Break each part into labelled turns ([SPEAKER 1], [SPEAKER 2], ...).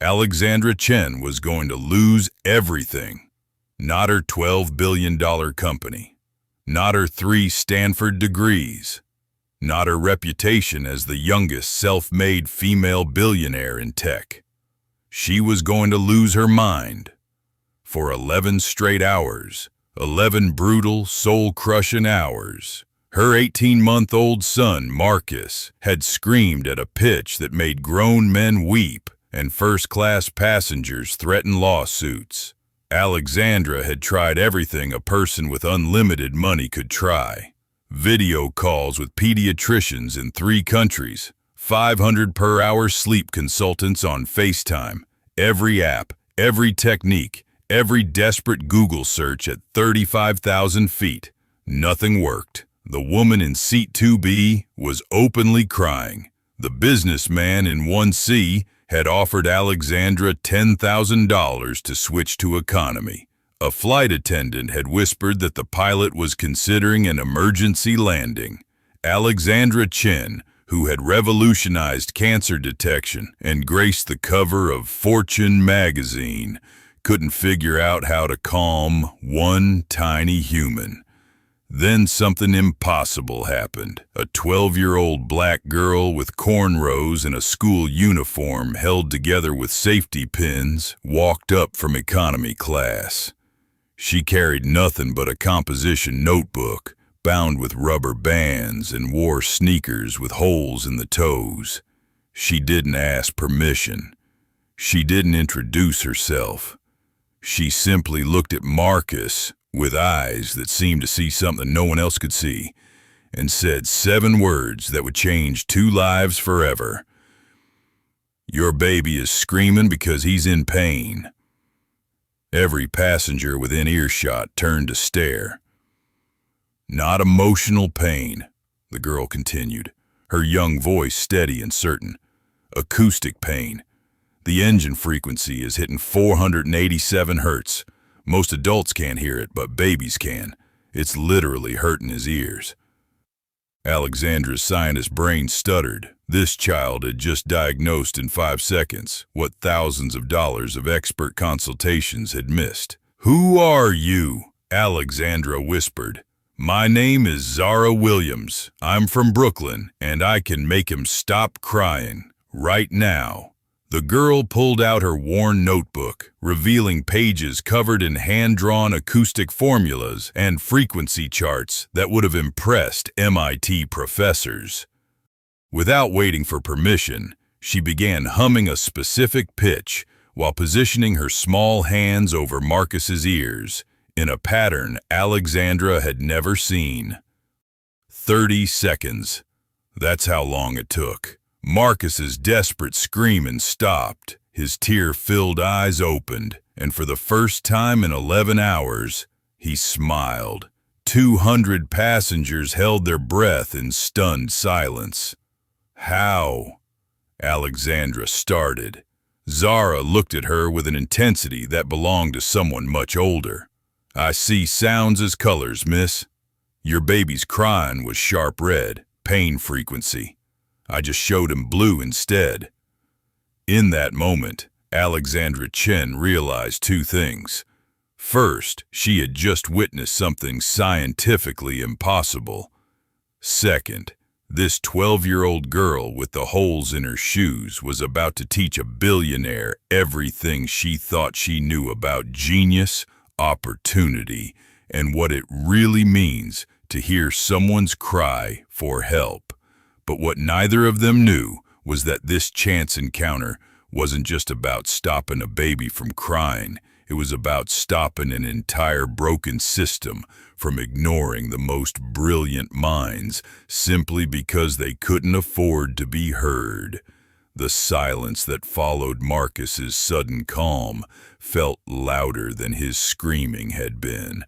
[SPEAKER 1] Alexandra Chen was going to lose everything. Not her $12 billion company. Not her 3 Stanford degrees. Not her reputation as the youngest self-made female billionaire in tech. She was going to lose her mind. For 11 straight hours, 11 brutal, soul-crushing hours, her 18-month-old son, Marcus, had screamed at a pitch that made grown men weep and first-class passengers threaten lawsuits. Alexandra had tried everything a person with unlimited money could try. Video calls with pediatricians in 3 countries, 500 per hour sleep consultants on FaceTime, every app, every technique, every desperate Google search at 35,000 feet. Nothing worked. The woman in seat 2B was openly crying. The businessman in 1C had offered Alexandra $10,000 to switch to economy. A flight attendant had whispered that the pilot was considering an emergency landing. Alexandra Chen, who had revolutionized cancer detection and graced the cover of Fortune magazine, couldn't figure out how to calm one tiny human. Then something impossible happened. A 12-year-old black girl with cornrows and a school uniform held together with safety pins walked up from economy class. She carried nothing but a composition notebook, bound with rubber bands, and wore sneakers with holes in the toes. She didn't ask permission. She didn't introduce herself. She simply looked at Marcus with eyes that seemed to see something no one else could see, and said 7 words that would change 2 lives forever. "Your baby is screaming because he's in pain." Every passenger within earshot turned to stare. "Not emotional pain," the girl continued, her young voice steady and certain. "Acoustic pain. The engine frequency is hitting 487 hertz. Most adults can't hear it, but babies can. It's literally hurting his ears." Alexandra's scientist brain stuttered. This child had just diagnosed in 5 seconds what thousands of dollars of expert consultations had missed. "Who are you?" Alexandra whispered. "My name is Zara Williams. I'm from Brooklyn, and I can make him stop crying right now." The girl pulled out her worn notebook, revealing pages covered in hand-drawn acoustic formulas and frequency charts that would have impressed MIT professors. Without waiting for permission, she began humming a specific pitch while positioning her small hands over Marcus's ears in a pattern Alexandra had never seen. 30 seconds. That's how long it took. Marcus's desperate screaming stopped. His tear-filled eyes opened, and for the first time in 11 hours, he smiled. 200 passengers held their breath in stunned silence. "How?" Alexandra started. Zara looked at her with an intensity that belonged to someone much older. "I see sounds as colors, miss. Your baby's crying was sharp red, pain frequency. I just showed him blue instead." In that moment, Alexandra Chen realized 2 things. First, she had just witnessed something scientifically impossible. Second, this 12-year-old girl with the holes in her shoes was about to teach a billionaire everything she thought she knew about genius, opportunity, and what it really means to hear someone's cry for help. But what neither of them knew was that this chance encounter wasn't just about stopping a baby from crying. It was about stopping an entire broken system from ignoring the most brilliant minds simply because they couldn't afford to be heard. The silence that followed Marcus's sudden calm felt louder than his screaming had been.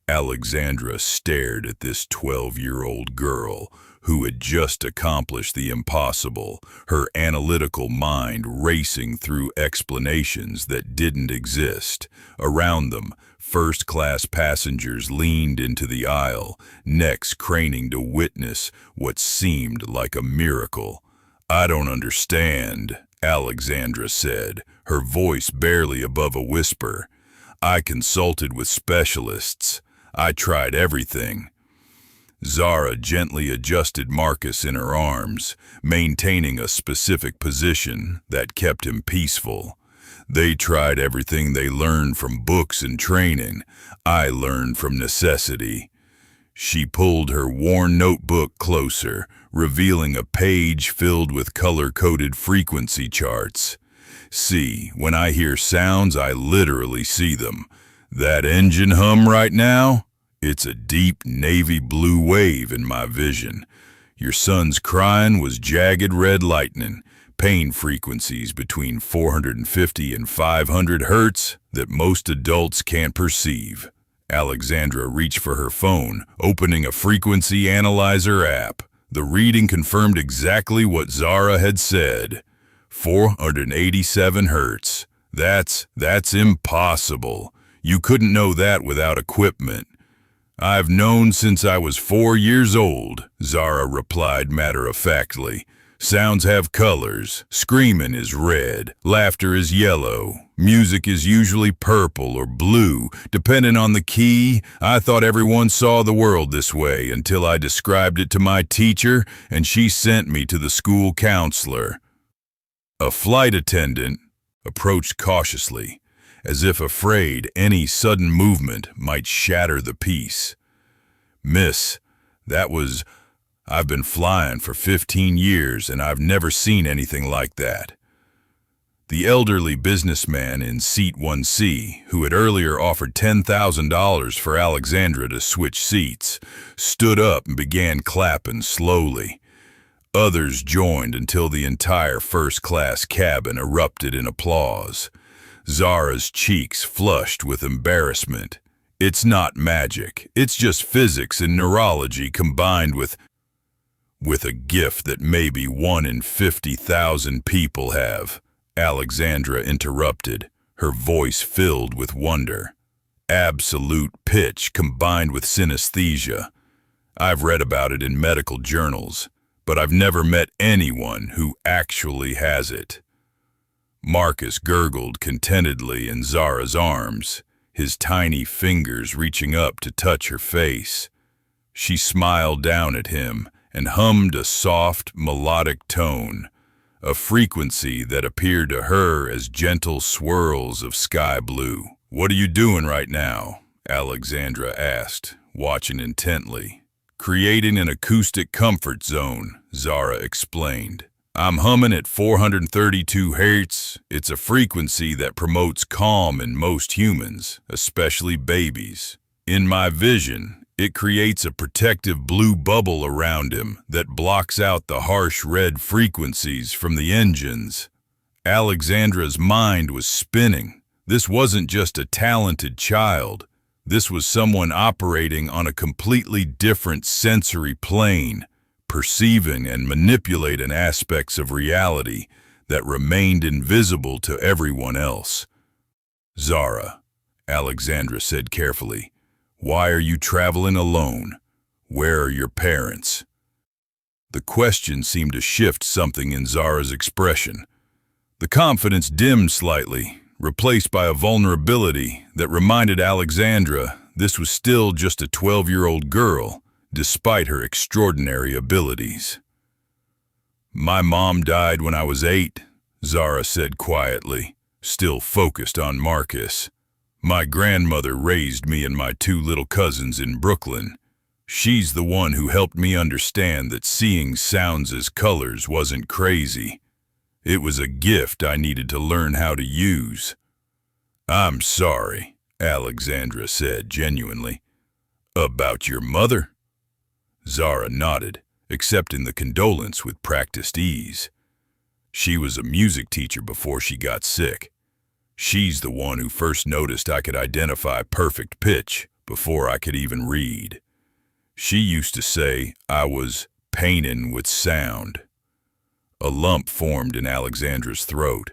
[SPEAKER 1] Alexandra stared at this 12-year-old girl who had just accomplished the impossible, her analytical mind racing through explanations that didn't exist. Around them, first-class passengers leaned into the aisle, necks craning to witness what seemed like a miracle. "I don't understand," Alexandra said, her voice barely above a whisper. I consulted with specialists. I tried everything. Zara gently adjusted Marcus in her arms, maintaining a specific position that kept him peaceful. They tried everything they learned from books and training. I learned from necessity. She pulled her worn notebook closer, revealing a page filled with color-coded frequency charts. See, when I hear sounds, I literally see them. That engine hum right now? It's a deep navy blue wave in my vision. Your son's crying was jagged red lightning, pain frequencies between 450 and 500 hertz that most adults can't perceive. Alexandra reached for her phone, opening a frequency analyzer app. The reading confirmed exactly what Zara had said. 487 hertz. That's impossible. You couldn't know that without equipment. I've known since I was 4 years old, Zara replied matter-of-factly. Sounds have colors. Screaming is red. Laughter is yellow. Music is usually purple or blue, depending on the key. I thought everyone saw the world this way until I described it to my teacher and she sent me to the school counselor. A flight attendant approached cautiously, as if afraid any sudden movement might shatter the peace. Miss, I've been flying for 15 years and I've never seen anything like that. The elderly businessman in seat 1C, who had earlier offered $10,000 for Alexandra to switch seats, stood up and began clapping slowly. Others joined until the entire first-class cabin erupted in applause. Zara's cheeks flushed with embarrassment. It's not magic. It's just physics and neurology combined with a gift that maybe 1 in 50,000 people have. Alexandra interrupted, her voice filled with wonder. Absolute pitch combined with synesthesia. I've read about it in medical journals, but I've never met anyone who actually has it. Marcus gurgled contentedly in Zara's arms, his tiny fingers reaching up to touch her face. She smiled down at him and hummed a soft, melodic tone, a frequency that appeared to her as gentle swirls of sky blue. What are you doing right now? Alexandra asked, watching intently. Creating an acoustic comfort zone, Zara explained. I'm humming at 432 hertz. It's a frequency that promotes calm in most humans, especially babies. In my vision, it creates a protective blue bubble around him that blocks out the harsh red frequencies from the engines. Alexandra's mind was spinning. This wasn't just a talented child. This was someone operating on a completely different sensory plane, perceiving and manipulating aspects of reality that remained invisible to everyone else. Zara, Alexandra said carefully, why are you traveling alone? Where are your parents? The question seemed to shift something in Zara's expression. The confidence dimmed slightly, replaced by a vulnerability that reminded Alexandra this was still just a 12-year-old girl, despite her extraordinary abilities. My mom died when I was 8, Zara said quietly, still focused on Marcus. My grandmother raised me and my 2 little cousins in Brooklyn. She's the one who helped me understand that seeing sounds as colors wasn't crazy. It was a gift I needed to learn how to use. I'm sorry, Alexandra said genuinely. About your mother? Zara nodded, accepting the condolence with practiced ease. She was a music teacher before she got sick. She's the one who first noticed I could identify perfect pitch before I could even read. She used to say I was painting with sound. A lump formed in Alexandra's throat.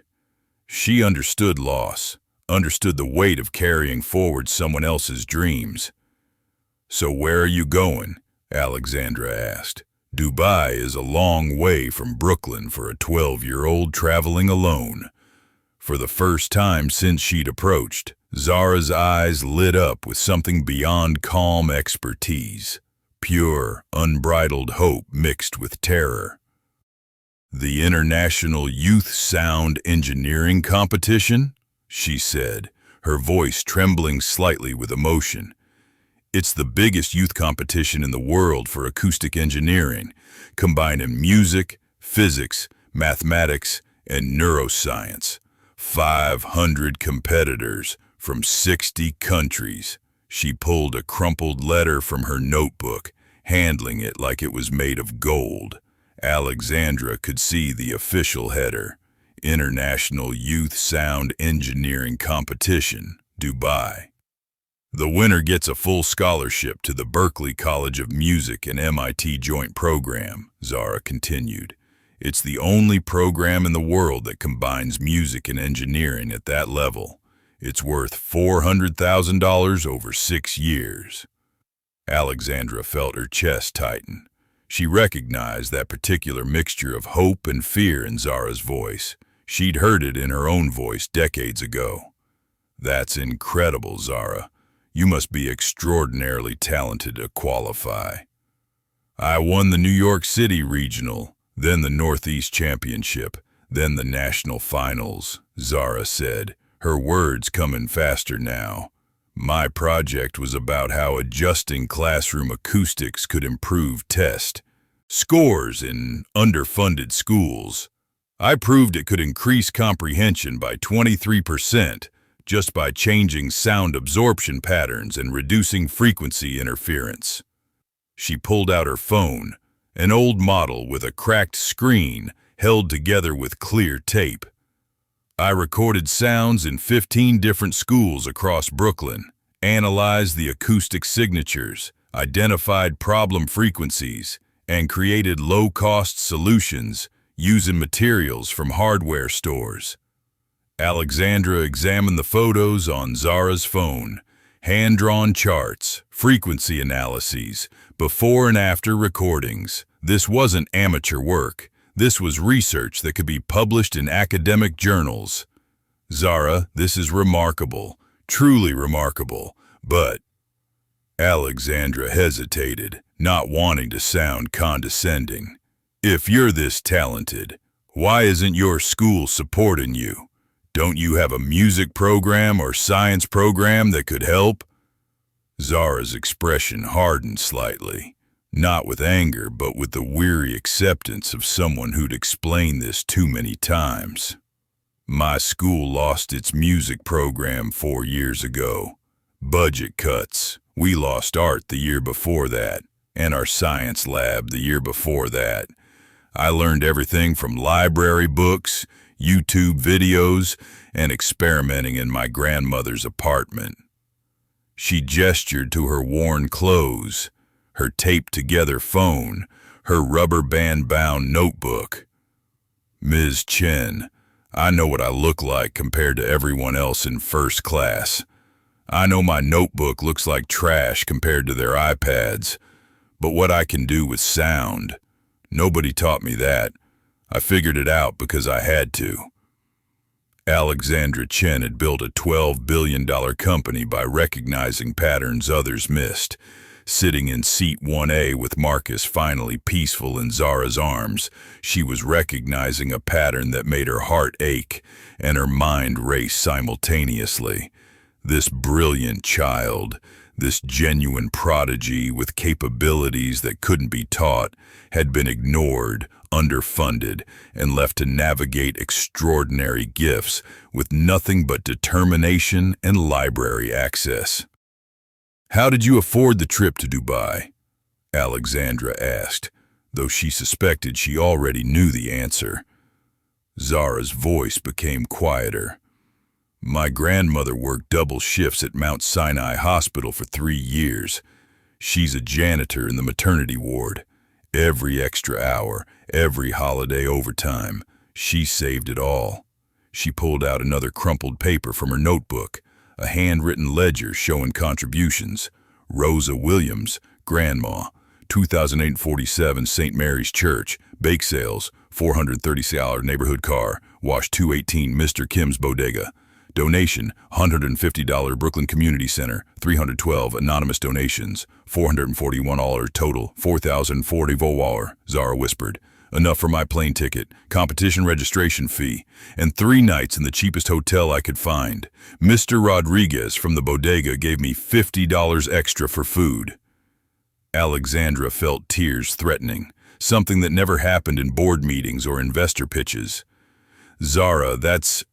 [SPEAKER 1] She understood loss, understood the weight of carrying forward someone else's dreams. So where are you going? Alexandra asked. Dubai is a long way from Brooklyn for a 12-year-old traveling alone. For the first time since she'd approached, Zara's eyes lit up with something beyond calm expertise. Pure, unbridled hope mixed with terror. "The International Youth Sound Engineering Competition?" she said, her voice trembling slightly with emotion. "It's the biggest youth competition in the world for acoustic engineering, combining music, physics, mathematics, and neuroscience. 500 competitors from 60 countries." She pulled a crumpled letter from her notebook, handling it like it was made of gold. Alexandra could see the official header: International Youth Sound Engineering Competition, Dubai. "The winner gets a full scholarship to the Berklee College of Music and MIT joint program," Zara continued. "It's the only program in the world that combines music and engineering at that level. It's worth $400,000 over 6 years. Alexandra felt her chest tighten. She recognized that particular mixture of hope and fear in Zara's voice. She'd heard it in her own voice decades ago. "That's incredible, Zara. You must be extraordinarily talented to qualify." "I won the New York City Regional, then the Northeast Championship, then the National Finals," Zara said, her words coming faster now. "My project was about how adjusting classroom acoustics could improve test scores in underfunded schools. I proved it could increase comprehension by 23% just by changing sound absorption patterns and reducing frequency interference." She pulled out her phone, an old model with a cracked screen held together with clear tape. "I recorded sounds in 15 different schools across Brooklyn, analyzed the acoustic signatures, identified problem frequencies, and created low-cost solutions using materials from hardware stores." Alexandra examined the photos on Zara's phone, hand-drawn charts, frequency analyses, before and after recordings. This wasn't amateur work. This was research that could be published in academic journals. "Zara, this is remarkable, truly remarkable, but—" Alexandra hesitated, not wanting to sound condescending. "If you're this talented, why isn't your school supporting you? Don't you have a music program or science program that could help?" Zara's expression hardened slightly, not with anger, but with the weary acceptance of someone who'd explained this too many times. "My school lost its music program 4 years ago. Budget cuts. We lost art the year before that, and our science lab the year before that. I learned everything from library books, YouTube videos, and experimenting in my grandmother's apartment." She gestured to her worn clothes, her taped-together phone, her rubber band-bound notebook. "Ms. Chen, I know what I look like compared to everyone else in first class. I know my notebook looks like trash compared to their iPads, but what I can do with sound, nobody taught me that. I figured it out because I had to." Alexandra Chen had built a $12 billion company by recognizing patterns others missed. Sitting in seat 1A with Marcus finally peaceful in Zara's arms, she was recognizing a pattern that made her heart ache and her mind race simultaneously. This brilliant child, this genuine prodigy with capabilities that couldn't be taught, had been ignored, underfunded, and left to navigate extraordinary gifts with nothing but determination and library access. "How did you afford the trip to Dubai?" Alexandra asked, though she suspected she already knew the answer. Zara's voice became quieter. "My grandmother worked double shifts at Mount Sinai Hospital for 3 years. She's a janitor in the maternity ward. Every extra hour, every holiday overtime, she saved it all." She pulled out another crumpled paper from her notebook, a handwritten ledger showing contributions. Rosa Williams, Grandma, 2008-47 St. Mary's Church, bake sales, $430 neighborhood car, wash 218 Mr. Kim's Bodega. Donation, $150 Brooklyn Community Center, 312 anonymous donations, $441 total, 4,040 $. Zara whispered. Enough for my plane ticket, competition registration fee, and 3 nights in the cheapest hotel I could find. Mr. Rodriguez from the bodega gave me $50 extra for food. Alexandra felt tears threatening, something that never happened in board meetings or investor pitches. Zara, that's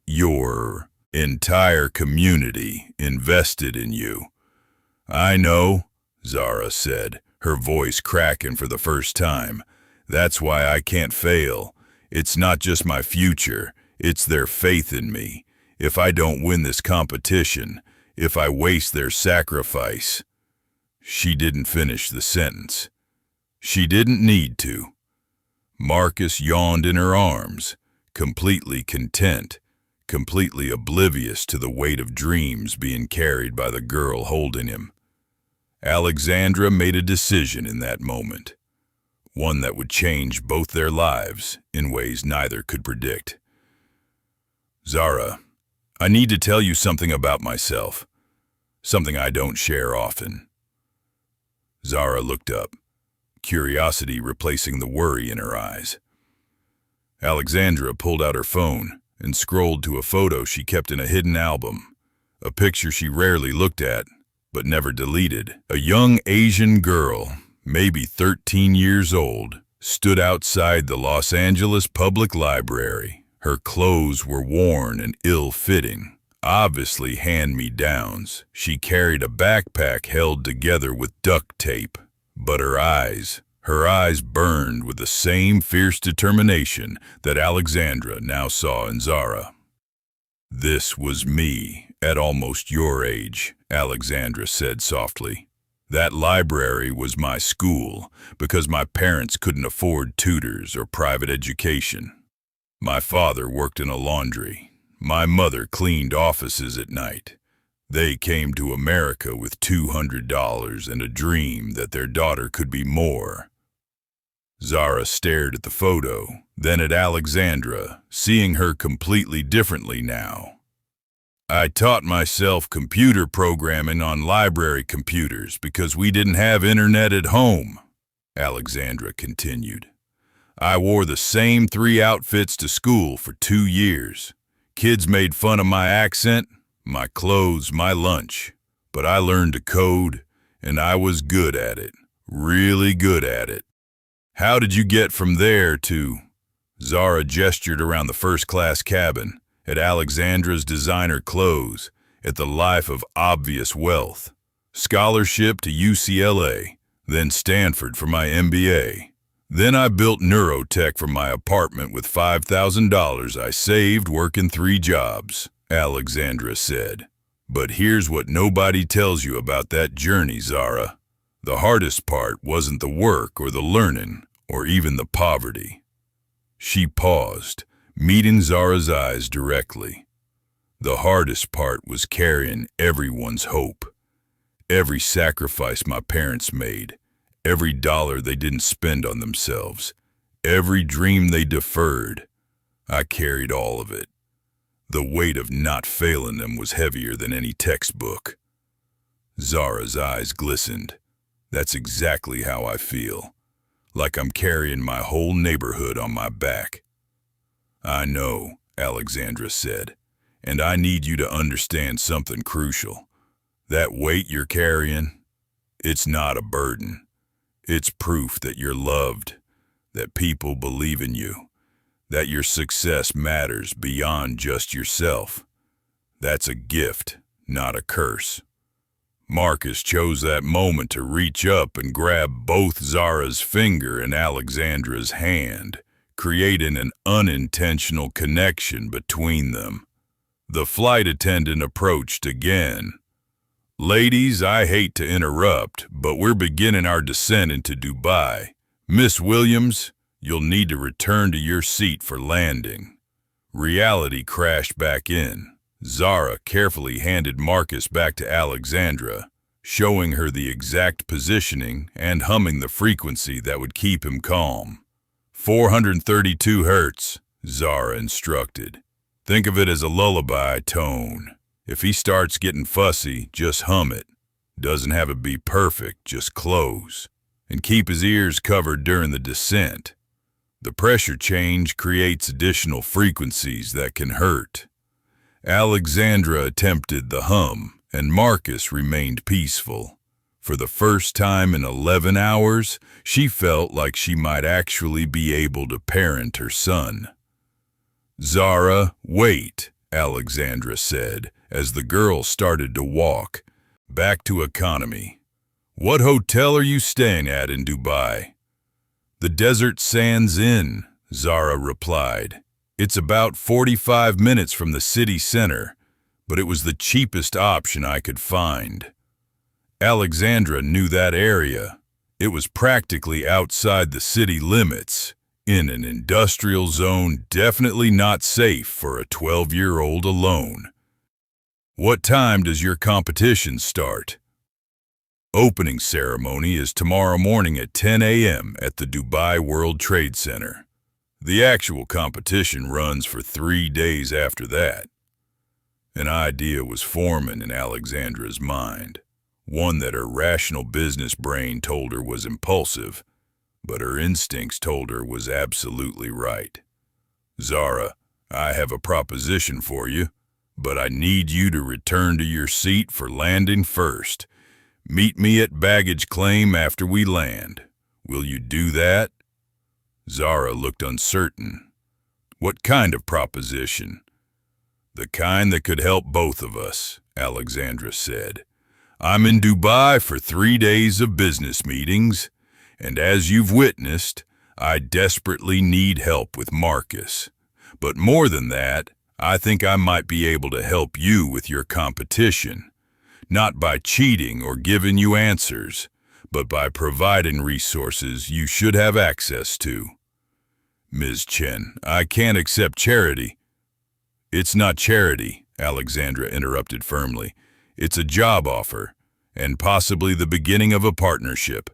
[SPEAKER 1] your entire community invested in you. I know, Zara said, her voice cracking for the first time. That's why I can't fail. It's not just my future, it's their faith in me. If I don't win this competition, if I waste their sacrifice. She didn't finish the sentence. She didn't need to. Marcus yawned in her arms, completely content, completely oblivious to the weight of dreams being carried by the girl holding him. Alexandra made a decision in that moment, one that would change both their lives in ways neither could predict. Zara, I need to tell you something about myself, something I don't share often. Zara looked up, curiosity replacing the worry in her eyes. Alexandra pulled out her phone and scrolled to a photo she kept in a hidden album, a picture she rarely looked at, but never deleted. A young Asian girl, maybe 13 years old, stood outside the Los Angeles Public Library. Her clothes were worn and ill-fitting, obviously hand-me-downs. She carried a backpack held together with duct tape, but her eyes burned with the same fierce determination that Alexandra now saw in Zara. This was me, at almost your age, Alexandra said softly. That library was my school because my parents couldn't afford tutors or private education. My father worked in a laundry. My mother cleaned offices at night. They came to America with $200 and a dream that their daughter could be more. Zara stared at the photo, then at Alexandra, seeing her completely differently now. I taught myself computer programming on library computers because we didn't have internet at home, Alexandra continued. I wore the same 3 outfits to school for 2 years. Kids made fun of my accent, my clothes, my lunch. But I learned to code, and I was good at it, really good at it. How did you get from there to... Zara gestured around the first-class cabin, at Alexandra's designer clothes, at the life of obvious wealth. Scholarship to UCLA, then Stanford for my MBA. Then I built neurotech from my apartment with $5,000 I saved working 3 jobs, Alexandra said. But here's what nobody tells you about that journey, Zara. The hardest part wasn't the work or the learning or even the poverty. She paused, meeting Zara's eyes directly. The hardest part was carrying everyone's hope. Every sacrifice my parents made, every dollar they didn't spend on themselves, every dream they deferred, I carried all of it. The weight of not failing them was heavier than any textbook. Zara's eyes glistened. That's exactly how I feel, like I'm carrying my whole neighborhood on my back. I know, Alexandra said, and I need you to understand something crucial. That weight you're carrying, it's not a burden. It's proof that you're loved, that people believe in you, that your success matters beyond just yourself. That's a gift, not a curse. Marcus chose that moment to reach up and grab both Zara's finger and Alexandra's hand, creating an unintentional connection between them. The flight attendant approached again. Ladies, I hate to interrupt, but we're beginning our descent into Dubai. Miss Williams, you'll need to return to your seat for landing. Reality crashed back in. Zara carefully handed Marcus back to Alexandra, showing her the exact positioning and humming the frequency that would keep him calm. 432 hertz, Zara instructed. Think of it as a lullaby tone. If he starts getting fussy, just hum it. Doesn't have to be perfect, just close. And keep his ears covered during the descent. The pressure change creates additional frequencies that can hurt. Alexandra attempted the hum, and Marcus remained peaceful. For the first time in 11 hours, she felt like she might actually be able to parent her son. "Zara, wait," Alexandra said, as the girl started to walk. "Back to economy. What hotel are you staying at in Dubai?" "The Desert Sands Inn," Zara replied. "It's about 45 minutes from the city center, but it was the cheapest option I could find." Alexandra knew that area. It was practically outside the city limits, in an industrial zone definitely not safe for a 12-year-old alone. "What time does your competition start?" "Opening ceremony is tomorrow morning at 10 a.m. at the Dubai World Trade Center. The actual competition runs for 3 days after that." An idea was forming in Alexandra's mind, one that her rational business brain told her was impulsive, but her instincts told her was absolutely right. "Zara, I have a proposition for you, but I need you to return to your seat for landing first. Meet me at baggage claim after we land. Will you do that?" Zara looked uncertain. "What kind of proposition?" "The kind that could help both of us," Alexandra said. "I'm in Dubai for 3 days of business meetings, and as you've witnessed, I desperately need help with Marcus. But more than that, I think I might be able to help you with your competition, not by cheating or giving you answers, but by providing resources you should have access to." "Ms. Chen, I can't accept charity." "It's not charity," Alexandra interrupted firmly. "It's a job offer, and possibly the beginning of a partnership.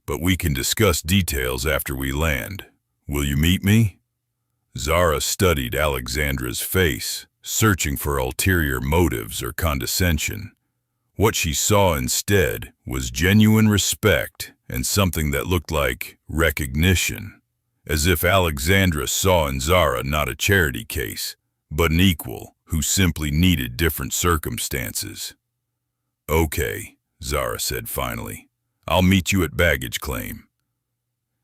[SPEAKER 1] But we can discuss details after we land. Will you meet me?" Zara studied Alexandra's face, searching for ulterior motives or condescension. What she saw instead was genuine respect and something that looked like recognition, as if Alexandra saw in Zara not a charity case, but an equal who simply needed different circumstances. "Okay," Zara said finally. "I'll meet you at baggage claim."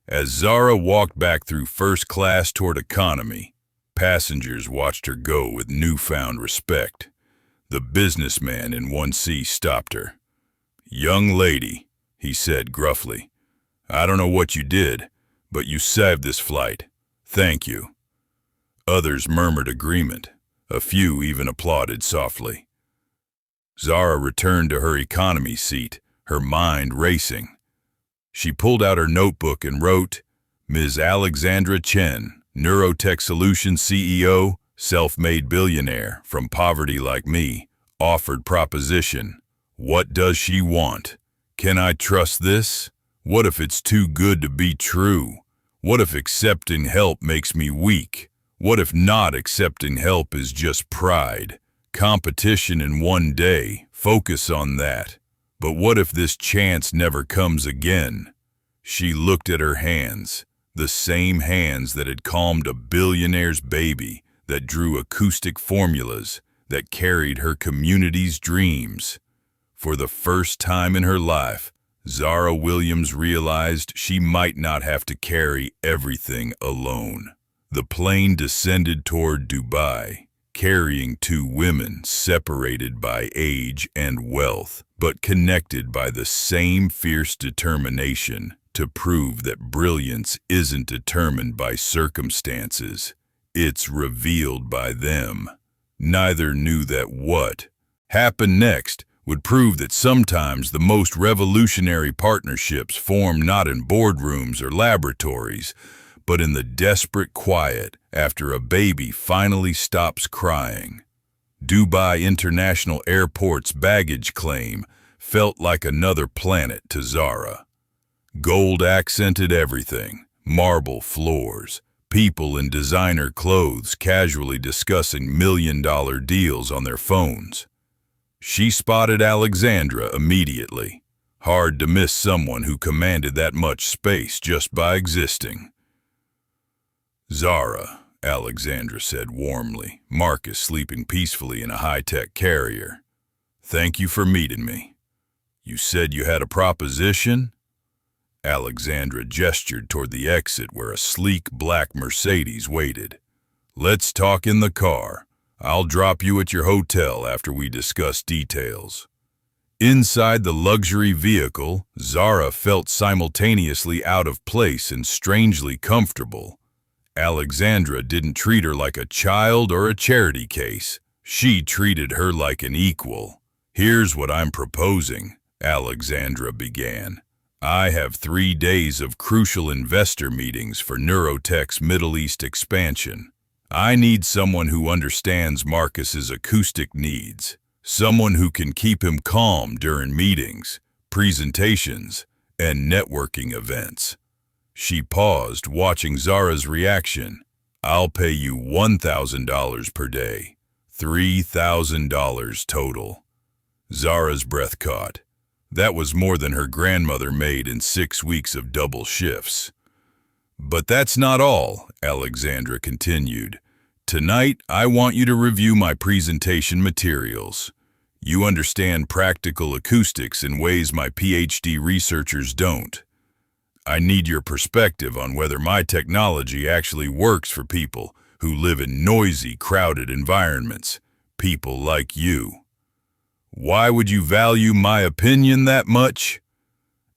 [SPEAKER 1] As Zara walked back through first class toward economy, passengers watched her go with newfound respect. The businessman in 1C stopped her. "Young lady," he said gruffly, "I don't know what you did, but you saved this flight. Thank you." Others murmured agreement. A few even applauded softly. Zara returned to her economy seat, her mind racing. She pulled out her notebook and wrote, "Ms. Alexandra Chen, Neurotech Solutions CEO, self-made billionaire from poverty like me, offered proposition. What does she want? Can I trust this? What if it's too good to be true? What if accepting help makes me weak? What if not accepting help is just pride? Competition in 1 day, focus on that. But what if this chance never comes again?" She looked at her hands, the same hands that had calmed a billionaire's baby, that drew acoustic formulas, that carried her community's dreams. For the first time in her life, Zara Williams realized she might not have to carry everything alone. The plane descended toward Dubai, carrying 2 women separated by age and wealth, but connected by the same fierce determination to prove that brilliance isn't determined by circumstances, it's revealed by them. Neither knew that what happened next would prove that sometimes the most revolutionary partnerships form not in boardrooms or laboratories, but in the desperate quiet after a baby finally stops crying. Dubai International Airport's baggage claim felt like another planet to Zara. Gold accented everything, marble floors, people in designer clothes casually discussing million-dollar deals on their phones. She spotted Alexandra immediately. Hard to miss someone who commanded that much space just by existing. "Zara," Alexandra said warmly, Marcus sleeping peacefully in a high-tech carrier. "Thank you for meeting me. You said you had a proposition?" Alexandra gestured toward the exit where a sleek black Mercedes waited. "Let's talk in the car. I'll drop you at your hotel after we discuss details." Inside the luxury vehicle, Zara felt simultaneously out of place and strangely comfortable. Alexandra didn't treat her like a child or a charity case. She treated her like an equal. "Here's what I'm proposing," Alexandra began. "I have 3 days of crucial investor meetings for Neurotech's Middle East expansion. I need someone who understands Marcus's acoustic needs, someone who can keep him calm during meetings, presentations, and networking events." She paused, watching Zara's reaction. "I'll pay you $1,000 per day, $3,000 total." Zara's breath caught. That was more than her grandmother made in 6 weeks of double shifts. "But that's not all," Alexandra continued. "Tonight, I want you to review my presentation materials. You understand practical acoustics in ways my PhD researchers don't. I need your perspective on whether my technology actually works for people who live in noisy, crowded environments, people like you." "Why would you value my opinion that much?"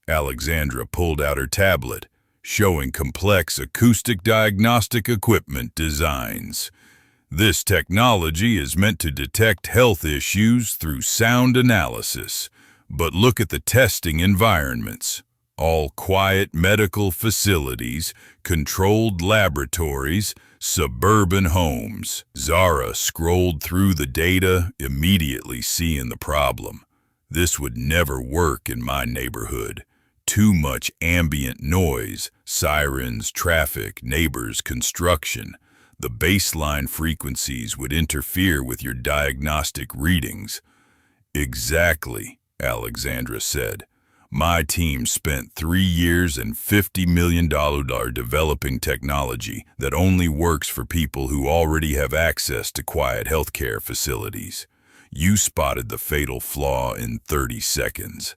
[SPEAKER 1] Alexandra pulled out her tablet, showing complex acoustic diagnostic equipment designs. "This technology is meant to detect health issues through sound analysis, but look at the testing environments. All quiet medical facilities, controlled laboratories, suburban homes." Zara scrolled through the data, immediately seeing the problem. "This would never work in my neighborhood. Too much ambient noise, sirens, traffic, neighbors, construction. The baseline frequencies would interfere with your diagnostic readings." "Exactly," Alexandra said. "My team spent 3 years and $50 million developing technology that only works for people who already have access to quiet healthcare facilities. You spotted the fatal flaw in 30 seconds.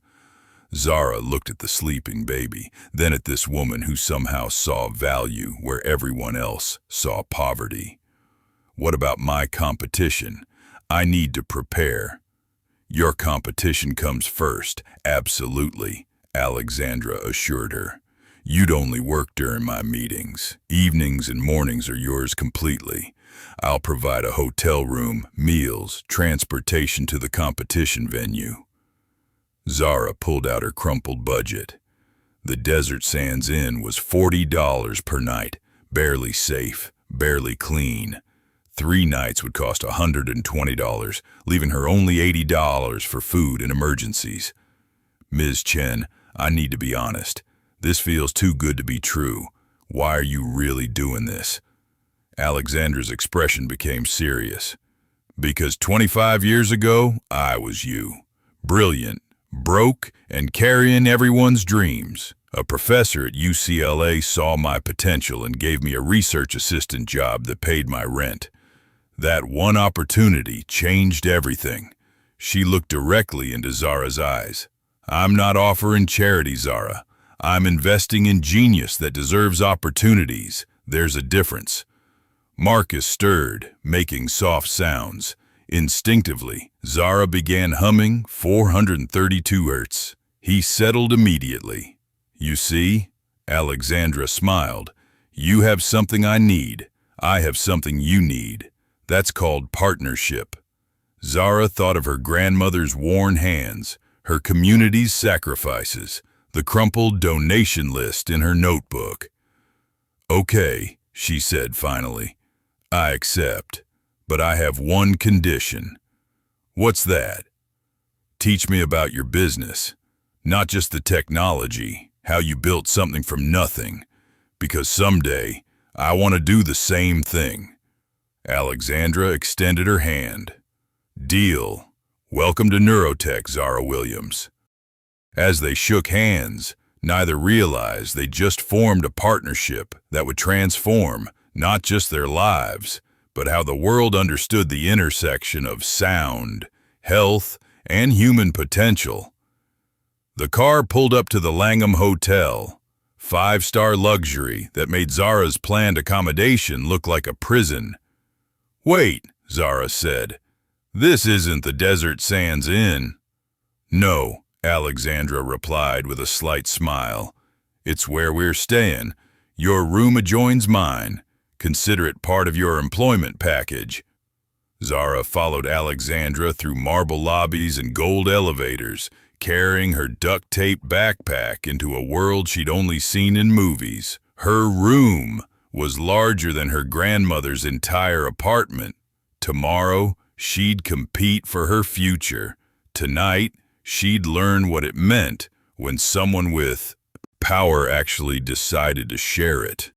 [SPEAKER 1] Zara looked at the sleeping baby, then at this woman who somehow saw value where everyone else saw poverty. "What about my competition? I need to prepare." "Your competition comes first, absolutely," Alexandra assured her. "You'd only work during my meetings. Evenings and mornings are yours completely. I'll provide a hotel room, meals, transportation to the competition venue." Zara pulled out her crumpled budget. The Desert Sands Inn was $40 per night, barely safe, barely clean. 3 nights would cost $120, leaving her only $80 for food and emergencies. "Ms. Chen, I need to be honest. This feels too good to be true. Why are you really doing this?" Alexandra's expression became serious. "Because 25 years ago, I was you. Brilliant, broke, and carrying everyone's dreams. A professor at UCLA saw my potential and gave me a research assistant job that paid my rent. That one opportunity changed everything." She looked directly into Zara's eyes. "I'm not offering charity, Zara. I'm investing in genius that deserves opportunities. There's a difference." Marcus stirred, making soft sounds. Instinctively, Zara began humming 432 Hz. He settled immediately. "You see?" Alexandra smiled. "You have something I need. I have something you need. That's called partnership." Zara thought of her grandmother's worn hands, her community's sacrifices, the crumpled donation list in her notebook. "Okay," she said finally. "I accept, but I have one condition." "What's that?" Teach me about your business, not just the technology, how you built something from nothing, because someday I want to do the same thing. Alexandra extended her hand. Deal. Welcome to Neurotech, Zara Williams. As they shook hands, neither realized they just formed a partnership that would transform not just their lives, but how the world understood the intersection of sound, health, and human potential. The car pulled up to the Langham Hotel, 5-star luxury that made Zara's planned accommodation look like a prison. "Wait," Zara said. "This isn't the Desert Sands Inn." "No," Alexandra replied with a slight smile. "It's where we're staying. Your room adjoins mine. Consider it part of your employment package." Zara followed Alexandra through marble lobbies and gold elevators, carrying her duct-taped backpack into a world she'd only seen in movies. Her room was larger than her grandmother's entire apartment. Tomorrow, she'd compete for her future. Tonight, she'd learn what it meant when someone with power actually decided to share it.